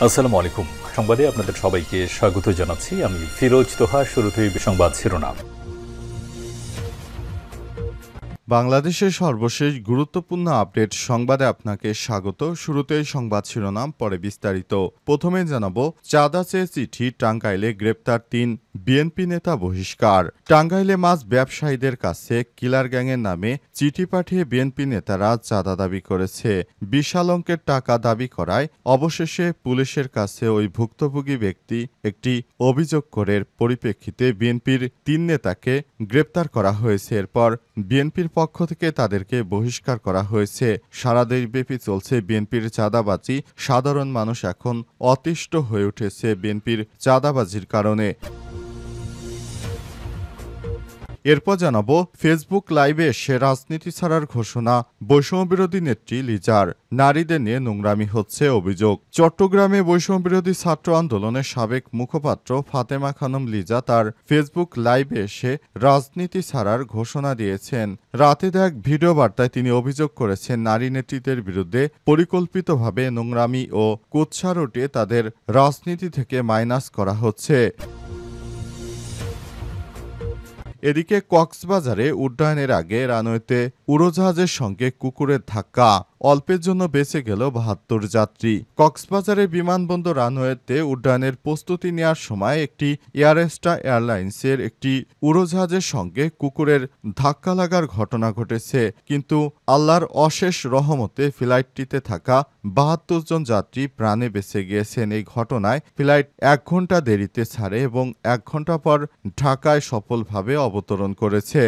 আসসালামু আলাইকুম। সংবাদে আপনাদের সবাইকে স্বাগত জানাচ্ছি। আমি ফিরোজ তোহা। শুরুতেই সংবাদ শিরোনাম। বাংলাদেশের সর্বশেষ গুরুত্বপূর্ণ আপডেট সংবাদে আপনাকে স্বাগত। শুরুতেই সংবাদ শিরোনাম, পরে বিস্তারিত। প্রথমে জানাবো, চাঁদা চেয়ে চিঠি, টাঙ্গাইলে গ্রেপ্তার ৩ বিএনপি নেতা বহিষ্কার। টাঙ্গাইলে মাছ ব্যবসায়ীদের কাছে কিলার গ্যাংয়ের নামে চিঠি পাঠিয়ে বিএনপি নেতারা চাঁদা দাবি করেছে। বিশাল অঙ্কের টাকা দাবি করায় অবশেষে পুলিশের কাছে ওই ভুক্তভোগী ব্যক্তি একটি অভিযোগ করে পরিপ্রেক্ষিতে বিএনপির ৩ নেতাকে গ্রেপ্তার করা হয়েছে। এরপর বিএনপির পক্ষ থেকে তাদেরকে বহিষ্কার করা হয়েছে। সারা দেশব্যাপী চলছে বিএনপির চাঁদাবাজি। সাধারণ মানুষ এখন অতিষ্ঠ হয়ে উঠেছে বিএনপির চাঁদাবাজির কারণে। এরপর জানাবো, ফেসবুক লাইভে এসে রাজনীতি ছাড়ার ঘোষণা বৈষম্যবিরোধী নেত্রী লিজার। নারীদের নিয়ে নোংরামি হচ্ছে অভিযোগ। চট্টগ্রামে বৈষম্যবিরোধী ছাত্র আন্দোলনের সাবেক মুখপাত্র ফাতেমা খানম লিজা তার ফেসবুক লাইভে এসে রাজনীতি ছাড়ার ঘোষণা দিয়েছেন। রাতে এক ভিডিও বার্তায় তিনি অভিযোগ করেছেন, নারী নেতৃত্বের বিরুদ্ধে পরিকল্পিতভাবে নোংরামি ও কুৎসা রটিয়ে তাদের রাজনীতি থেকে মাইনাস করা হচ্ছে। এদিকে কক্সবাজারে উড্ডয়নের আগে রানওয়েতে উড়োজাহাজের সঙ্গে কুকুরের ধাক্কা, অল্পের জন্য বেঁচে গেল ৭২ যাত্রী। কক্সবাজারের বিমানবন্দর রানওয়েতে উড্ডয়নের প্রস্তুতি নেওয়ার সময় একটি এয়ারএস্ট্রা এয়ারলাইন্সের একটি উড়োজাহাজের সঙ্গে কুকুরের ধাক্কা লাগার ঘটনা ঘটেছে। কিন্তু আল্লাহর অশেষ রহমতে ফ্লাইটটিতে থাকা ৭২ জন যাত্রী প্রাণে বেঁচে গিয়েছেন। এই ঘটনায় ফ্লাইট ১ ঘন্টা দেরিতে ছাড়ে এবং ১ ঘন্টা পর ঢাকায় সফলভাবে অবতরণ করেছে।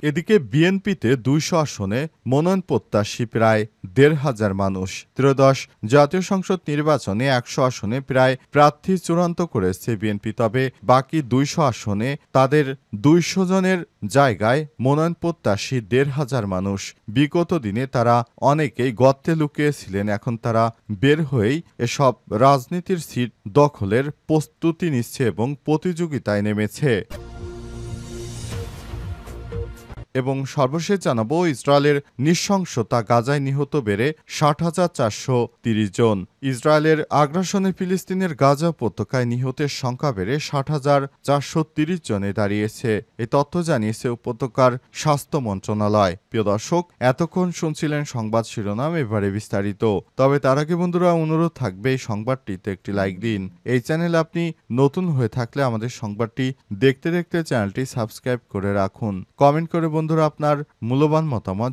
এদিকে বিএনপিতে ২০০ আসনে মনোনয়ন প্রত্যাশী প্রায় ১৫০০ মানুষ। ত্রয়োদশ জাতীয় সংসদ নির্বাচনে ১০০ আসনে প্রায় প্রার্থী চূড়ান্ত করেছে বিএনপি। তবে বাকি ২০০ আসনে তাদের ২০০ জনের জায়গায় মনোনয়ন প্রত্যাশী ১৫০০ মানুষ। বিগত দিনে তারা অনেকেই গর্তে লুকিয়েছিলেন। এখন তারা বের হয়েই এসব রাজনীতির সিট দখলের প্রস্তুতি নিচ্ছে এবং প্রতিযোগিতায় নেমেছে। এবং সর্বশেষ জানাবো, ইসরায়েলের নৃশংসতা, গাজায় নিহত বেড়ে ৬০,৪৩০ জন। ইসরায়েলের আগ্রাসনে ফিলিস্তিনের গাজা উপত্যকায় নিহতের সংখ্যা বেড়ে ৬০,৪৩০ জনে দাঁড়িয়েছে। এই তথ্য জানিয়েছে উপত্যকার স্বাস্থ্য মন্ত্রণালয়। প্রিয় দর্শক, এতক্ষণ শুনছিলেন সংবাদ শিরোনাম, এবারে বিস্তারিত। তবে তার আগে বন্ধুরা, অনুরোধ থাকবে এই সংবাদটিতে একটি লাইক দিন। এই চ্যানেলে আপনি নতুন হয়ে থাকলে আমাদের সংবাদটি দেখতে দেখতে চ্যানেলটি সাবস্ক্রাইব করে রাখুন। কমেন্ট করে বন্ধুরা আপনার মূল্যবান মতামত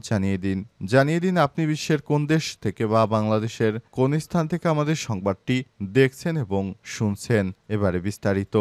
জানিয়ে দিন আপনি বিশ্বের কোন দেশ থেকে বা বাংলাদেশের কোন স্থান থেকে আমাদের সংবাদটি দেখছেন এবং শুনছেন। এবারে বিস্তারিত।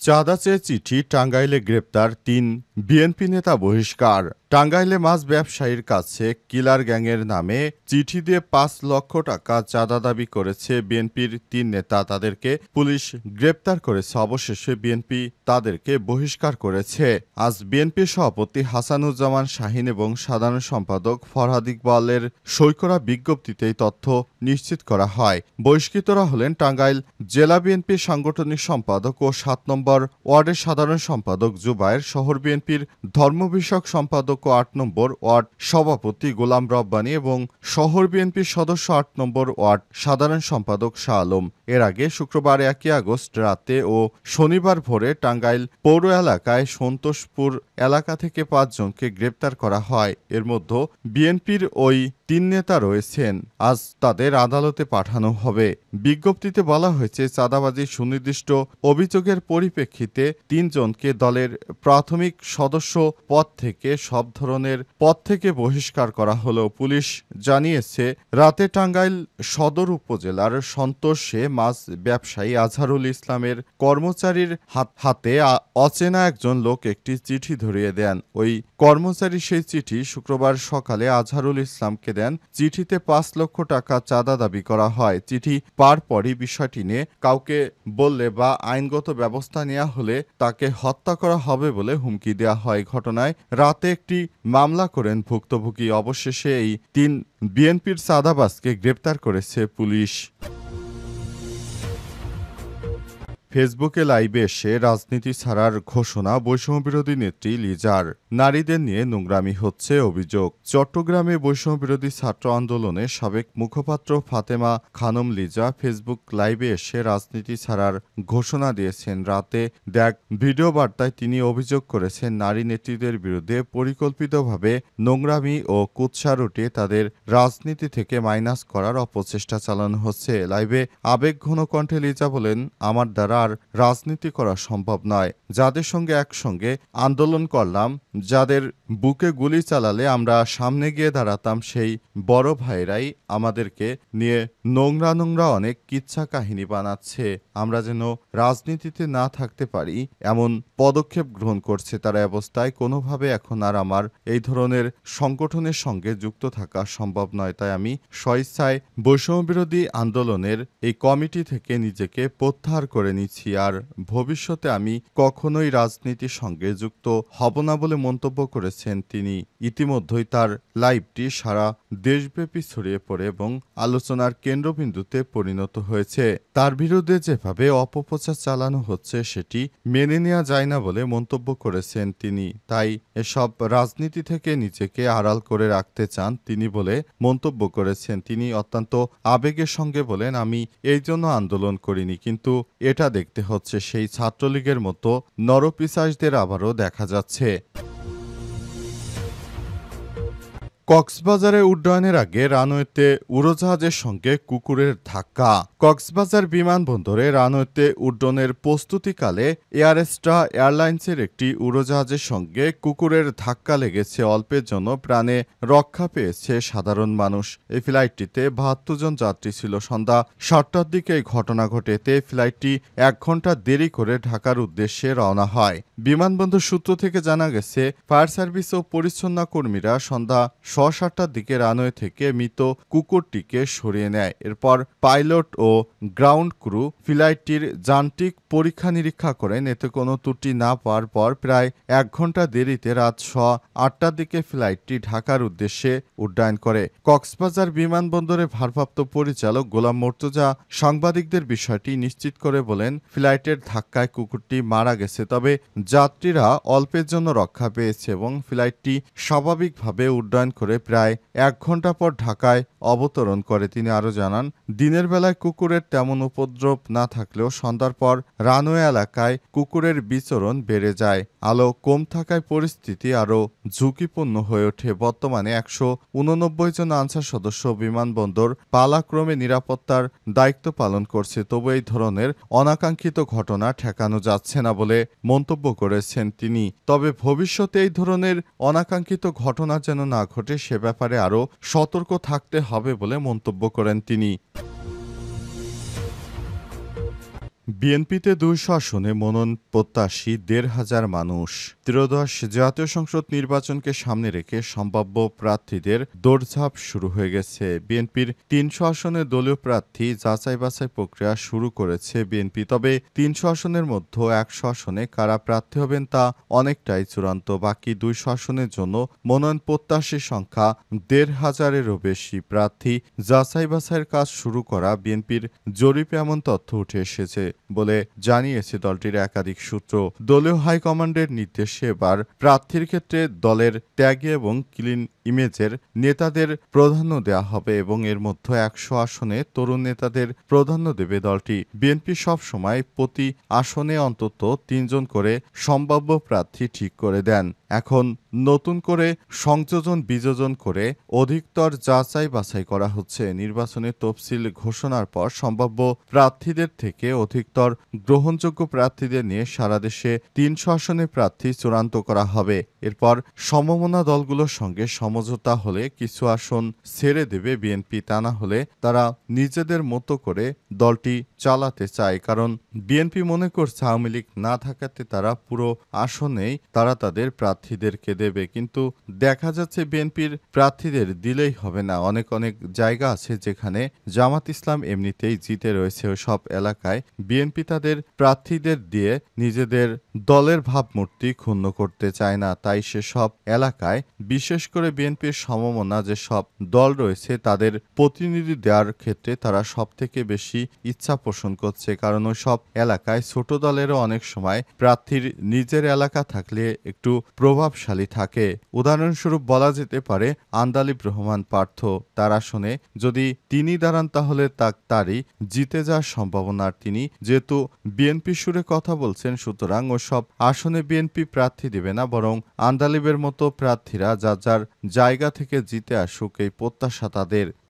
চাঁদা চেয়ে চিঠি, টাঙ্গাইলে গ্রেপ্তার ৩ বিএনপি নেতা বহিষ্কার। টাঙ্গাইলে মাছ ব্যবসায়ীর কাছে কিলার গ্যাংয়ের নামে চিঠি দিয়ে ৫ লক্ষ টাকা চাঁদা দাবি করেছে বিএনপির ৩ নেতা। তাদেরকে পুলিশ গ্রেপ্তার করেছে। অবশেষে বিএনপি তাদেরকে বহিষ্কার করেছে। আজ বিএনপির সভাপতি হাসানুজ্জামান শাহীন এবং সাধারণ সম্পাদক ফরহাদ ইকবালের সই করা বিজ্ঞপ্তিতে এই তথ্য নিশ্চিত করা হয়। বহিষ্কৃতরা হলেন টাঙ্গাইল জেলা বিএনপির সাংগঠনিক সম্পাদক ও ৭ নম্বর ওয়ার্ডের সাধারণ সম্পাদক জুবায়ের, শহর বিএনপির ধর্ম বিষয়ক সম্পাদক ও ৮ নম্বর ওয়ার্ড সভাপতি গোলাম রব্বানী এবং শহর বিএনপির সদস্য ৮ নম্বর ওয়ার্ড সাধারণ সম্পাদক শাহ আলম। এর আগে শুক্রবার ১ আগস্ট রাতে ও শনিবার ভোরে টাঙ্গাইল পৌর এলাকায় সন্তোষপুর এলাকা থেকে ৫ জনকে গ্রেপ্তার করা হয়। এর মধ্যে বিএনপির ওই ৩ নেতা রয়েছেন। আজ তাদের আদালতে পাঠানো হবে। বিজ্ঞপ্তিতে বলা হয়েছে, চাঁদাবাজির সুনির্দিষ্ট অভিযোগের পরিপ্রেক্ষিতে ৩ জনকে দলের প্রাথমিক সদস্য পদ থেকে সব ধরনের পদ থেকে বহিষ্কার করা হলো। পুলিশ জানিয়েছে, রাতে টাঙ্গাইল সদর উপজেলার সন্তোষে মাছ ব্যবসায়ী আজহারুল ইসলামের কর্মচারীর হাতে অচেনা একজন লোক একটি চিঠি ধরিয়ে দেন। ওই কর্মচারী সেই চিঠি শুক্রবার সকালে আজহারুল ইসলামকে দেন। চিঠিতে ৫ লক্ষ টাকা চাঁদা দাবি করা হয়। চিঠি পার পরই বিষয়টি নিয়ে কাউকে বললে বা আইনগত ব্যবস্থা নেওয়া হলে তাকে হত্যা করা হবে বলে হুমকি দেওয়া হয়। ঘটনায় রাতে একটি মামলা করেন ভুক্তভোগী। অবশেষে এই ৩ বিএনপির চাঁদাবাজকে গ্রেপ্তার করেছে পুলিশ। ফেসবুকে লাইভে এসে রাজনীতি ছাড়ার ঘোষণা বৈষম্যবিরোধী নেত্রী লিজার। নারীদের নিয়ে নোংরামি হচ্ছে অভিযোগ। চট্টগ্রামে বৈষম্যবিরোধী ছাত্র আন্দোলনের সাবেক মুখপাত্র ফাতেমা খানম লিজা ফেসবুক লাইভে এসে রাজনীতি ছাড়ার ঘোষণা দিয়েছেন। রাতে দেখ ভিডিও বার্তায় তিনি অভিযোগ করেছেন, নারী নেত্রীদের বিরুদ্ধে পরিকল্পিতভাবে নোংরামি ও কুৎসা রুটে তাদের রাজনীতি থেকে মাইনাস করার অপচেষ্টা চালানো হচ্ছে। লাইভে আবেগঘন কণ্ঠে লিজা বলেন, আমার দ্বারা আর রাজনীতি করা সম্ভব নয়। যাদের সঙ্গে একসঙ্গে আন্দোলন করলাম, যাদের বুকে গুলি চালালে আমরা সামনে গিয়ে দাঁড়াতাম, সেই বড় ভাইরাই আমাদেরকে নিয়ে নোংরা নোংরা অনেক কিচ্ছা কাহিনী বানাচ্ছে। আমরা যেন রাজনীতিতে না থাকতে পারি এমন পদক্ষেপ গ্রহণ করছে তারা। অবস্থায় কোনোভাবে এখন আর আমার এই ধরনের সংগঠনের সঙ্গে যুক্ত থাকা সম্ভব নয়। তাই আমি স্বেচ্ছায় বৈষম্যবিরোধী আন্দোলনের এই কমিটি থেকে নিজেকে প্রত্যাহার করে নিচ্ছি। আর ভবিষ্যতে আমি কখনোই রাজনীতির সঙ্গে যুক্ত হব না বলে মন্তব্য করেছেন তিনি। ইতিমধ্যেই তার লাইভটি সারা দেশব্যাপী ছড়িয়ে পড়ে এবং আলোচনার কেন্দ্রবিন্দুতে পরিণত হয়েছে। তার বিরুদ্ধে যেভাবে অপপ্রচার চালানো হচ্ছে সেটি মেনে নেওয়া যায় না বলে মন্তব্য করেছেন তিনি। তাই এসব রাজনীতি থেকে নিজেকে আড়াল করে রাখতে চান তিনি বলে মন্তব্য করেছেন তিনি। অত্যন্ত আবেগের সঙ্গে বলেন, আমি এই জন্য আন্দোলন করিনি, কিন্তু এটা দেখতে হচ্ছে সেই ছাত্রলীগের মতো নরপিশাচদের আবারও দেখা যাচ্ছে। কক্সবাজারে উড্ডয়নের আগে রানওয়েতে উড়োজাহাজের সঙ্গে কুকুরের ধাক্কা। কক্সবাজার বিমানবন্দরে রানওয়েতে উড্ডয়নের প্রস্তুতিকালে এয়ারএস্ট্রা এয়ারলাইন্সের একটি উড়োজাহাজের সঙ্গে কুকুরের ধাক্কা লেগেছে। অল্পের জন্য প্রাণে রক্ষা পেয়েছে সাধারণ মানুষ। এই ফ্লাইটটিতে ৭২ জন যাত্রী ছিল। সন্ধ্যা ৭টার দিকে এই ঘটনা ঘটে। এতে ফ্লাইটটি ১ ঘন্টা দেরি করে ঢাকার উদ্দেশ্যে রওনা হয়। বিমানবন্দর সূত্র থেকে জানা গেছে, ফায়ার সার্ভিস ও পরিচ্ছন্ন কর্মীরা সন্ধ্যা ৭টার দিকে রানওয়ে থেকে মৃত কুকুরটিকে সরিয়ে নেয়। এরপর পাইলট ও গ্রাউন্ড ক্রু ফ্লাইটটির যান্ত্রিক পরীক্ষা নিরীক্ষা করেন। এতে কোনো ত্রুটি না পাওয়ার পর প্রায় ১ ঘন্টা দেরিতে রাত ৮টার দিকে ফ্লাইটটি ঢাকার উদ্দেশ্যে উড্ডয়ন করে। কক্সবাজার বিমানবন্দরের ভারপ্রাপ্ত পরিচালক গোলাম মর্তুজা সাংবাদিকদের বিষয়টি নিশ্চিত করে বলেন, ফ্লাইটের ধাক্কায় কুকুরটি মারা গেছে, তবে যাত্রীরা অল্পের জন্য রক্ষা পেয়েছে এবং ফ্লাইটটি স্বাভাবিকভাবে উড্ডয়ন করে প্রায় ১ ঘন্টা পর ঢাকায় অবতরণ করে। তিনি আরও জানান, দিনের বেলায় কুকুরের তেমন উপদ্রব না থাকলেও সন্ধ্যার পর রানওয়ে এলাকায় কুকুরের বিচরণ বেড়ে যায়। আলো কম থাকায় পরিস্থিতি আরও ঝুঁকিপূর্ণ হয়ে ওঠে। বর্তমানে ১৮৯ জন আনসার সদস্য বিমানবন্দর পালাক্রমে নিরাপত্তার দায়িত্ব পালন করছে। তবু এই ধরনের অনাকাঙ্ক্ষিত ঘটনা ঠেকানো যাচ্ছে না বলে মন্তব্য করেছেন তিনি। তবে ভবিষ্যতে এই ধরনের অনাকাঙ্ক্ষিত ঘটনা যেন না ঘটে সে ব্যাপারে আরও সতর্ক থাকতে হবে বলে মন্তব্য করেন তিনি। বিএনপিতে ২০০ আসনে মনোনয়ন প্রত্যাশী ১৫০০ মানুষ। ত্রয়োদশ জাতীয় সংসদ নির্বাচনকে সামনে রেখে সম্ভাব্য প্রার্থীদের দৌড়ঝাঁপ শুরু হয়ে গেছে। বিএনপির ৩০০ আসনে দলীয় প্রার্থী যাচাই বাছাই প্রক্রিয়া শুরু করেছে বিএনপি। তবে ৩০০ আসনের মধ্যে ১০০ আসনে কারা প্রার্থী হবেন তা অনেকটাই চূড়ান্ত। বাকি ২০০ আসনের জন্য মনোনয়ন প্রত্যাশীর সংখ্যা ১৫০০-এরও বেশি। প্রার্থী যাচাই বাছাইয়ের কাজ শুরু করা বিএনপির জরিপে এমন তথ্য উঠে এসেছে বলে জানিয়েছে দলটির একাধিক সূত্র। দলীয় হাইকমান্ডের নির্দেশে এবার প্রার্থীর ক্ষেত্রে দলের ত্যাগী এবং ক্লিন ইমেজের নেতাদের প্রাধান্য দেওয়া হবে এবং এর মধ্যে ১০০ আসনে তরুণ নেতাদের প্রাধান্য দেবে দলটি। বিএনপি সব সময় প্রতি আসনে অন্তত ৩ জন করে সম্ভাব্য প্রার্থী ঠিক করে দেন। এখন নতুন করে সংযোজন বিযোজন করে অধিকতর যাচাই বাছাই করা হচ্ছে। নির্বাচনের তফসিল ঘোষণার পর সম্ভাব্য প্রার্থীদের থেকে অধিকতর গ্রহণযোগ্য প্রার্থীদের নিয়ে সারা দেশে ৩০০ আসনে প্রার্থী চূড়ান্ত করা হবে। এরপর সমমনা দলগুলোর সঙ্গে সমঝোতা হলে কিছু আসন ছেড়ে দেবে বিএনপি। তা না হলে তারা নিজেদের মতো করে দলটি চালাতে চায়। কারণ বিএনপি মনে করছে আওয়ামী লীগ না থাকাতে তারা পুরো আসনেই তারা তাদের প্রার্থী প্রার্থীদেরকে দেবে, কিন্তু দেখা যাচ্ছে বিএনপির প্রার্থীদের দিলেই হবে না। অনেক অনেক জায়গা আছে যেখানে জামাত ইসলাম এমনিতেই জিতে রয়েছে, সব এলাকায় বিএনপি তাদের প্রার্থীদের দিয়ে নিজেদের দলের ভাবমূর্তি ক্ষুণ্ণ করতে চায় না। তাই সেসব এলাকায় বিশেষ করে বিএনপির সমমনা যে সব দল রয়েছে তাদের প্রতিনিধি দেওয়ার ক্ষেত্রে তারা সবথেকে বেশি ইচ্ছা পোষণ করছে, কারণ ওই সব এলাকায় ছোট দলেরও অনেক সময় প্রার্থীর নিজের এলাকা থাকলে একটু প্রভাবশালী থাকে। উদাহরণস্বরূপ বলা যেতে পারে আন্দালিব রহমান পার্থ, তার আসনে যদি তিনি দাঁড়ান তাহলে তারই জিতে যাওয়ার সম্ভাবনা। তিনি যেহেতু বিএনপি সুরে কথা বলছেন, সুতরাং ওসব আসনে বিএনপি প্রার্থী দেবে না, বরং আন্দালিবের মতো প্রার্থীরা যার যার জায়গা থেকে জিতে আসুক, এই প্রত্যাশা তাদের।